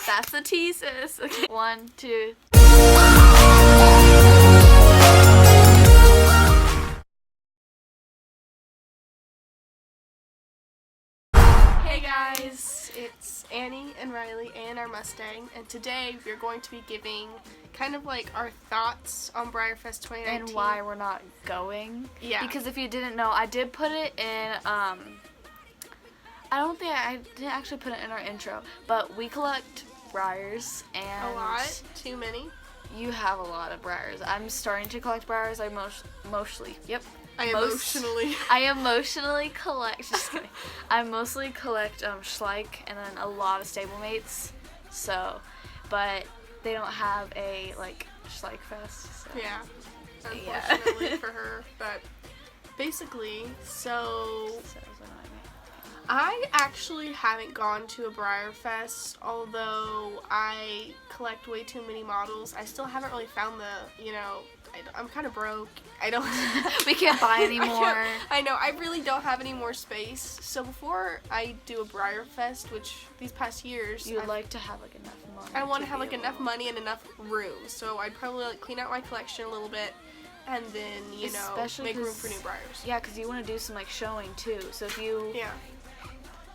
That's the teases. Okay. 1, 2. Hey guys, it's Annie and Riley and our Mustang, and today we're going to be giving kind of like our thoughts on BriarFest 2019. And why we're not going. Yeah. Because if you didn't know, I did put it in, I didn't actually put it in our intro, but we collect briars and... A lot? Too many? You have a lot of briars. I'm starting to collect briars. I mostly collect, just kidding. I mostly collect Schleich and then a lot of stablemates. So, but they don't have a like Schleich fest. So. Yeah, unfortunately for her. But basically, so I actually haven't gone to a BriarFest, although I collect way too many models. I still haven't really found I'm kind of broke. We can't buy anymore. I know, I really don't have any more space. So before I do a BriarFest, which these past years... You would like to have like enough money. I want to have like enough money and enough room. So I'd probably like clean out my collection a little bit and then, make room for new briars. Yeah, because you want to do some like showing too. So if you... Yeah.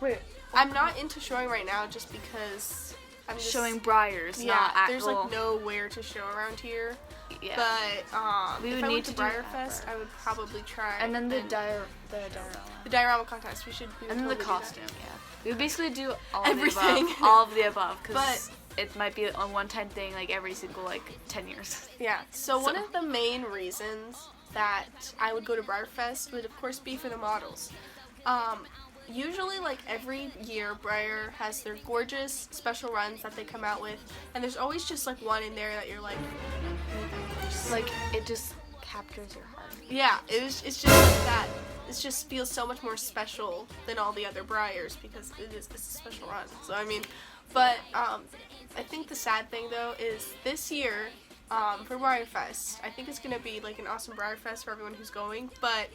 Wait. I'm not into showing right now just because I'm just... Showing briars, yeah, not actual... there's like nowhere to show around here. Yeah. But we would if I need went to to BriarFest, I would probably try. And then the diorama contest. We would and then the totally costume. Yeah. We would basically do everything. All of the above, because it might be a one-time thing, like every single 10 years. Yeah. So one of the main reasons that I would go to BriarFest would of course be for the models. Usually, every year, Briar has their gorgeous special runs that they come out with, and there's always just, one in there that you're like... it just captures your heart. Yeah, it's just like that. It just feels so much more special than all the other Briars, because it's a special run. So, but, I think the sad thing, though, is this year, for BriarFest, I think it's going to be, an awesome BriarFest for everyone who's going, but...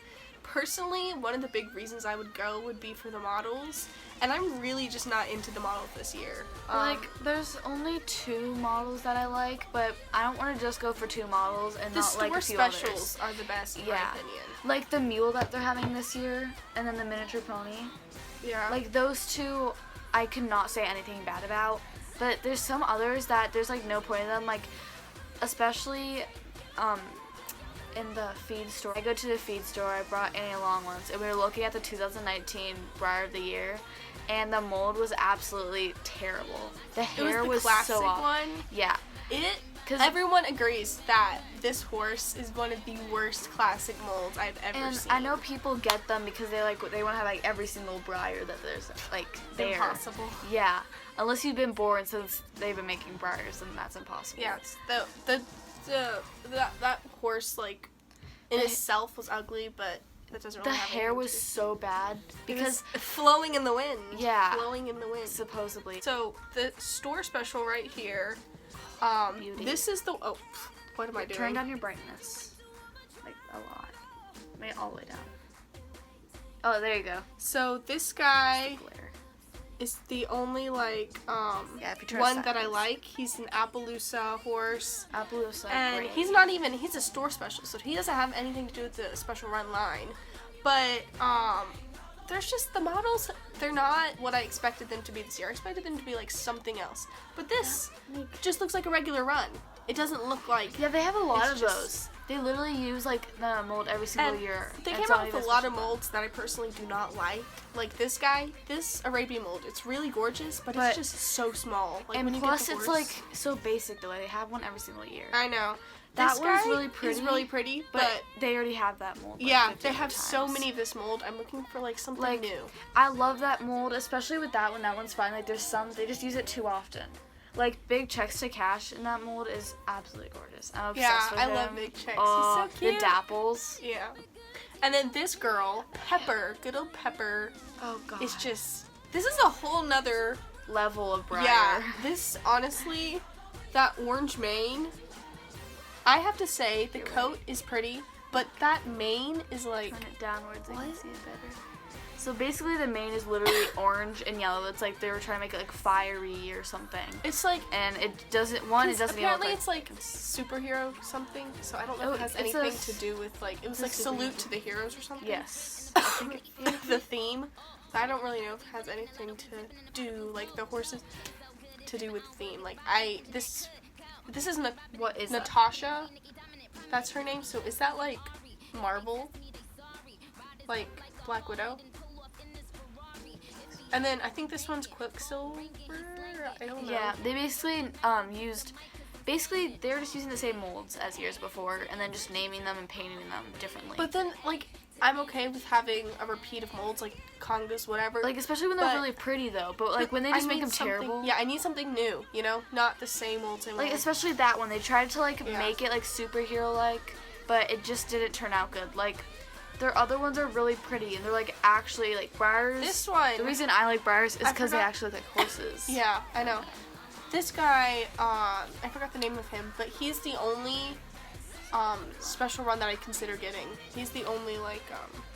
Personally, one of the big reasons I would go would be for the models, and I'm really just not into the models this year. There's only 2 models that I like, but I don't want to just go for 2 models and not like a few others. The store specials are the best, in my opinion. Like the mule that they're having this year, and then the miniature pony. Yeah. Those 2, I could not say anything bad about, but there's some others that there's no point in them, especially, in the feed store. I go to the feed store, I brought Annie along once, and we were looking at the 2019 Briar of the Year, and the mold was absolutely terrible. The hair was classic so off. One. Yeah. Everyone agrees that this horse is one of the worst classic molds I've ever seen. I know people get them because they want to have every single Briar that there's there. Impossible. Yeah. Unless you've been born since they've been making Briars, then that's impossible. Yeah, that horse in itself was ugly, but that doesn't really the hair was so bad because flowing in the wind. Yeah, flowing in the wind supposedly. So the store special right here. This is the what am I doing? Turn down your brightness a lot. Make it all the way down. Oh, there you go. So this guy is the only one that I like. He's an Appaloosa horse. Appaloosa. And he's a store special, so he doesn't have anything to do with the special run line. But there's just the models, they're not what I expected them to be this year. I expected them to be something else. But this just looks like a regular run. It doesn't look like... Yeah, they have a lot of those. They literally use the mold every single year. They came out with a lot of molds that I personally do not like. Like this guy, this Arabian mold, it's really gorgeous, but it's just so small. And plus it's so basic though. They have one every single year. I know. That one's really pretty, but they already have that mold. Yeah, they have so many of this mold. I'm looking for something new. I love that mold, especially with that one. That one's fine. There's some they just use it too often. Big Checks to Cash in that mold is absolutely gorgeous. I'm obsessed with him. I love Big Checks. He's so cute. The dapples. Yeah. And then this girl, Pepper, good old Pepper. Oh god. It's just this is a whole nother level of Briar. Yeah. This honestly, that orange mane. I have to say the coat is pretty, but that mane is Turn it downwards so you can see it better. So basically the mane is literally orange and yellow. It's like they were trying to make it like fiery or something. It's like, and it doesn't even look apparently like, it's like superhero something. So I don't know if it has anything to do with like, it was like salute to the heroes or something. Yes. I think the theme. I don't really know if it has anything to do, like the horses, to do with the theme. Like this is what is Natasha? That's her name. So is that like Marvel? Like Black Widow? And then I think this one's Quicksilver. I don't know. Yeah, they basically basically they were just using the same molds as years before, and then just naming them and painting them differently. But then like I'm okay with having a repeat of molds, like congas, whatever. Like especially when they're really pretty though. But like when they just make them terrible. Yeah, I need something new. You know, not the same old same. Like old. especially that one, they tried to like make it like superhero like, but it just didn't turn out good. Like their other ones are really pretty, and they're like actually like briars. This one. The reason I like briars is because they actually look like horses. Yeah, I know. This guy, I forgot the name of him, but he's the only special run that I consider getting. He's the only like.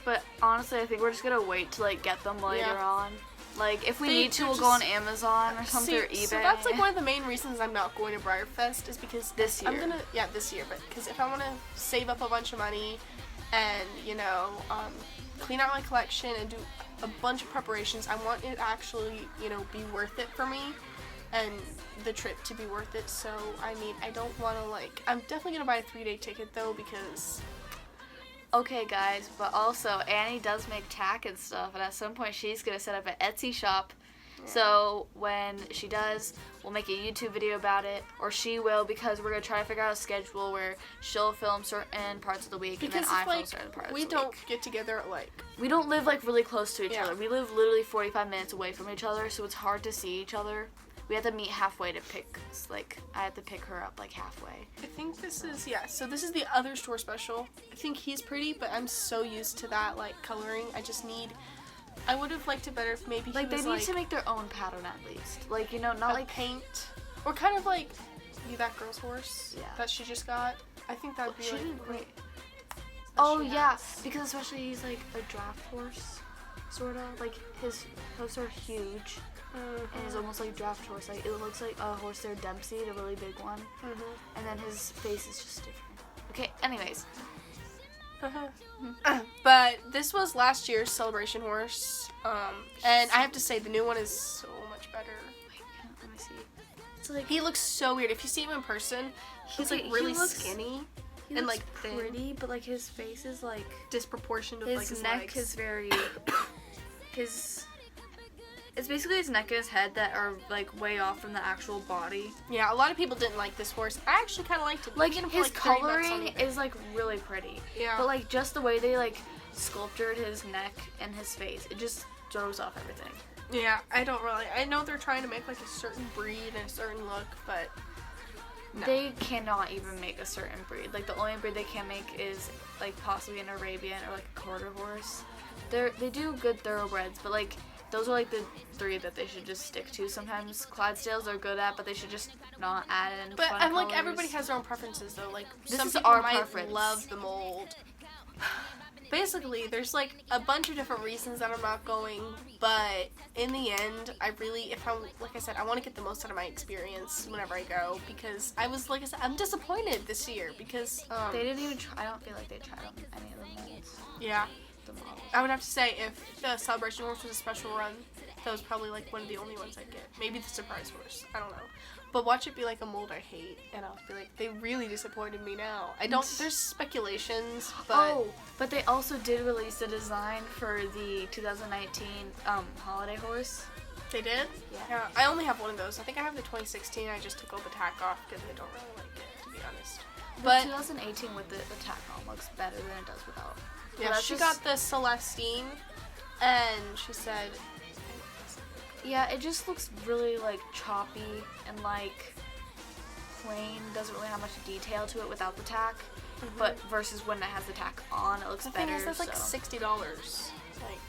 But honestly, I think we're just gonna wait to like get them later on. Like if we need to, we'll go on Amazon or something or eBay. So that's like one of the main reasons I'm not going to Briarfest is because this year. This year, but because if I want to save up a bunch of money and, you know, clean out my collection and do a bunch of preparations, I want it actually, you know, be worth it for me and the trip to be worth it. So, I mean, I don't want to, like, I'm definitely going to buy a 3-day ticket, though, because... Okay, guys, but also, Annie does make tack and stuff, and at some point she's going to set up an Etsy shop. Yeah. So, when she does, we'll make a YouTube video about it, or she will, because we're going to try to figure out a schedule where she'll film certain parts of the week, and then I film certain parts of the week. We don't get together, like... We don't live, like, really close to each other. We live literally 45 minutes away from each other, so it's hard to see each other. We have to meet halfway to pick, like, I have to pick her up, like, halfway. I think this is, so this is the other store special. I think he's pretty, but I'm so used to that, like, coloring. I would have liked it better if maybe like, they need to make their own pattern at least. Like, you know, not like paint. Or kind of like that girl's horse that she just got. I think that would be, like, great. Oh, yeah, because especially he's, like, a draft horse, sort of. Like, his hoofs are huge. And it's almost like draft horse. Like it looks like a horse there, Dempsey, the really big one. And then his face is just different. Okay, anyways. But this was last year's celebration horse. And I have to say the new one is so much better. Wait, let me see. It's like he looks so weird. If you see him in person, he's like really skinny and like thin. Pretty, but like his face is like disproportionate with like his neck legs. Is very It's basically his neck and his head that are, like, way off from the actual body. Yeah, a lot of people didn't like this horse. I actually kind of liked it. Like, his coloring is, like, really pretty. Yeah. But, like, just the way they, like, sculptured his neck and his face, it just throws off everything. Yeah, I know they're trying to make, like, a certain breed and a certain look, but no. They cannot even make a certain breed. Like, the only breed they can make is, like, possibly an Arabian or, like, a quarter horse. They do good thoroughbreds, but, like... Those are, like, the 3 that they should just stick to. Sometimes Clydesdales are good at, but they should just not add in But fun I'm like, colors. everybody has their own preferences, though. Like, this some is people our might preference. love the mold. Basically, there's, like, a bunch of different reasons that I'm not going, but in the end, like I said, I want to get the most out of my experience whenever I go, because like I said, I'm disappointed this year, because, They didn't even try, I don't feel like they tried on any of the molds. Yeah. I would have to say, if the celebration horse was a special run, that was probably like one of the only ones I'd get. Maybe the surprise horse. I don't know. But watch it be like a mold I hate, and I'll be like, they really disappointed me now. There's speculations, but... Oh, but they also did release a design for the 2019 holiday horse. They did? Yeah. I only have one of those. I think I have the 2016. I just took all the tack off because I don't really like it, to be honest. But 2018 with the tack on looks better than it does without. Yeah, she got the Celestine, and she said... Yeah, it just looks really, like, choppy and, like, plain. Doesn't really have much detail to it without the tack. But versus when it has the tack on, it looks better. The thing is, that's like $60. Like,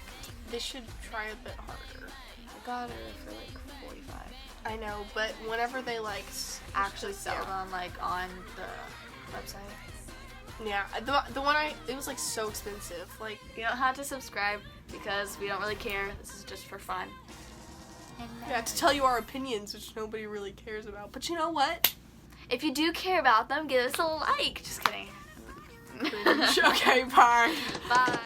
they should try a bit harder. I got it for, like, 45. I know, but whenever they, like... actually sell them, like, on the website. Yeah, the one it was like so expensive. Like, you don't have to subscribe because we don't really care. This is just for fun. Yeah, to tell you our opinions, which nobody really cares about. But you know what? If you do care about them, give us a like. Just kidding. Okay, bye. Bye.